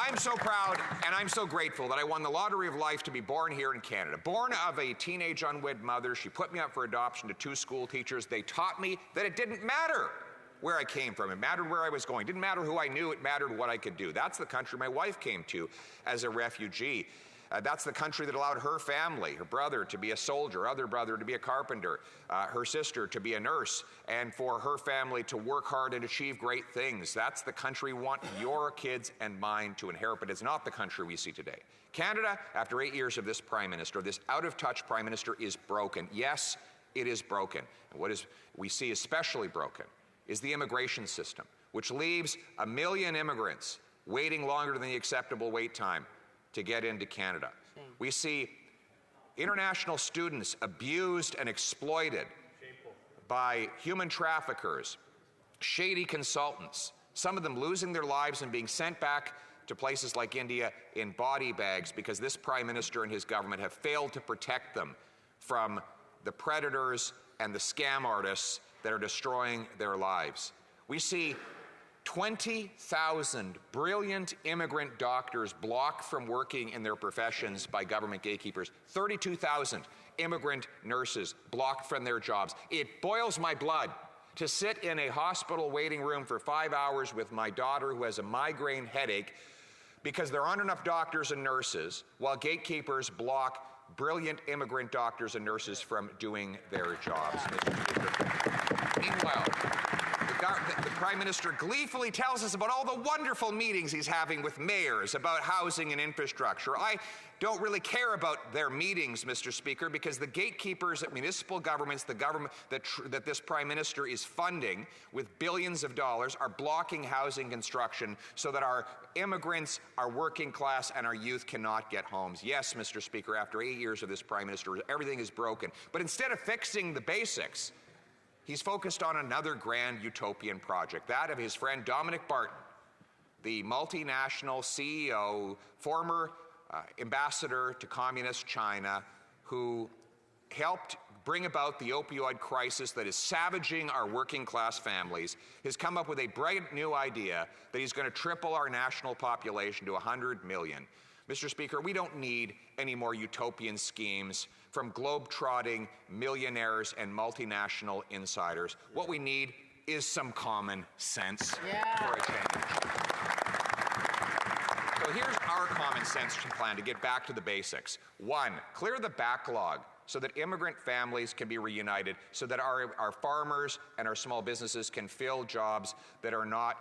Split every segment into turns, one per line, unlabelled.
I'm so proud and I'm so grateful that I won the lottery of life to be born here in Canada. Born of a teenage unwed mother, she put me up for adoption to 2 school teachers. They taught me that it didn't matter where I came from. It mattered where I was going. It didn't matter who I knew. It mattered what I could do. That's the country my wife came to as a refugee. That's the country that allowed her family, her brother to be a soldier, other brother to be a carpenter, her sister to be a nurse, and for her family to work hard and achieve great things. That's the country we want your kids and mine to inherit, but it's not the country we see today. Canada, after 8 years of this Prime Minister, this out-of-touch Prime Minister, is broken. Yes, it is broken. And what we see especially broken is the immigration system, which leaves 1 million immigrants waiting longer than the acceptable wait time to get into Canada. We see international students abused and exploited by human traffickers, shady consultants, some of them losing their lives and being sent back to places like India in body bags because this Prime Minister and his government have failed to protect them from the predators and the scam artists that are destroying their lives. We see 20,000 brilliant immigrant doctors blocked from working in their professions by government gatekeepers. 32,000 immigrant nurses blocked from their jobs. It boils my blood to sit in a hospital waiting room for 5 hours with my daughter who has a migraine headache because there aren't enough doctors and nurses, while gatekeepers block brilliant immigrant doctors and nurses from doing their jobs. Meanwhile, the Prime Minister gleefully tells us about all the wonderful meetings he's having with mayors about housing and infrastructure. I don't really care about their meetings, Mr. Speaker, because the gatekeepers at municipal governments, the government that this Prime Minister is funding with billions of dollars, are blocking housing construction so that our immigrants, our working class, and our youth cannot get homes. Yes, Mr. Speaker, after 8 years of this Prime Minister, everything is broken. But instead of fixing the basics, he's focused on another grand utopian project, that of his friend Dominic Barton, the multinational CEO, former ambassador to communist China, who helped bring about the opioid crisis that is savaging our working class families, has come up with a bright new idea that he's going to triple our national population to 100 million. Mr. Speaker, we don't need any more utopian schemes from globe-trotting millionaires and multinational insiders. What we need is some common sense for a change. So here's our common sense plan to get back to the basics. 1, clear the backlog so that immigrant families can be reunited, so that our farmers and our small businesses can fill jobs that are not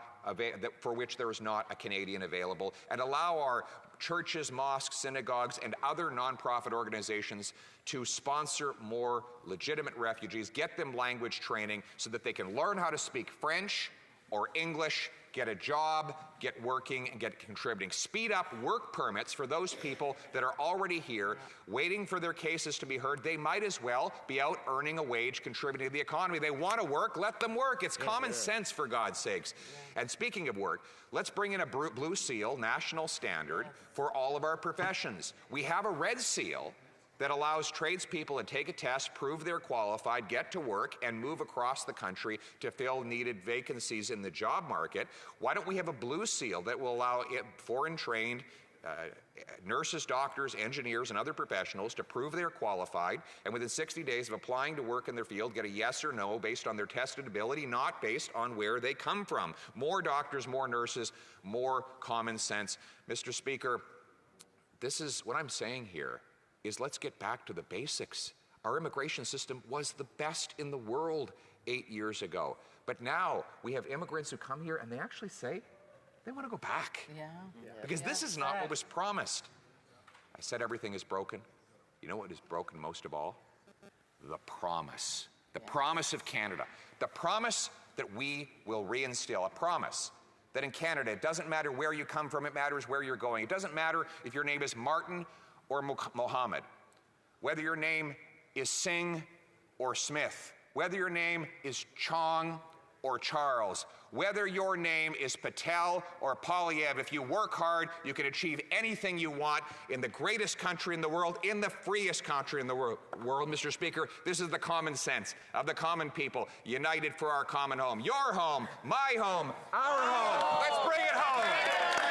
for which there is not a Canadian available, and allow our churches, mosques, synagogues, and other nonprofit organizations to sponsor more legitimate refugees, get them language training so that they can learn how to speak French or English, get a job, get working, and get contributing. Speed up work permits for those people that are already here, waiting for their cases to be heard. They might as well be out earning a wage, contributing to the economy. They want to work, let them work. It's common sense, for God's sakes. And speaking of work, let's bring in a Blue Seal, national standard, for all of our professions. We have a Red Seal that allows tradespeople to take a test, prove they're qualified, get to work, and move across the country to fill needed vacancies in the job market. Why don't we have a Blue Seal that will allow foreign-trained nurses, doctors, engineers, and other professionals to prove they're qualified, and within 60 days of applying to work in their field, get a yes or no based on their tested ability, not based on where they come from. More doctors, more nurses, more common sense. Mr. Speaker, this is what I'm saying here. Is let's get back to the basics. Our immigration system was the best in the world 8 years ago. But now we have immigrants who come here and they actually say they want to go back. Because this is not what was promised. I said everything is broken. You know what is broken most of all? The promise. The promise of Canada. The promise that we will reinstill. A promise that in Canada, it doesn't matter where you come from, it matters where you're going. It doesn't matter if your name is Martin or Mohammed, whether your name is Singh or Smith, whether your name is Chong or Charles, whether your name is Patel or Poilievre, if you work hard, you can achieve anything you want in the greatest country in the world, in the freest country in the world. Mr. Speaker, this is the common sense of the common people, united for our common home. Your home, my home, our home. Let's bring it home.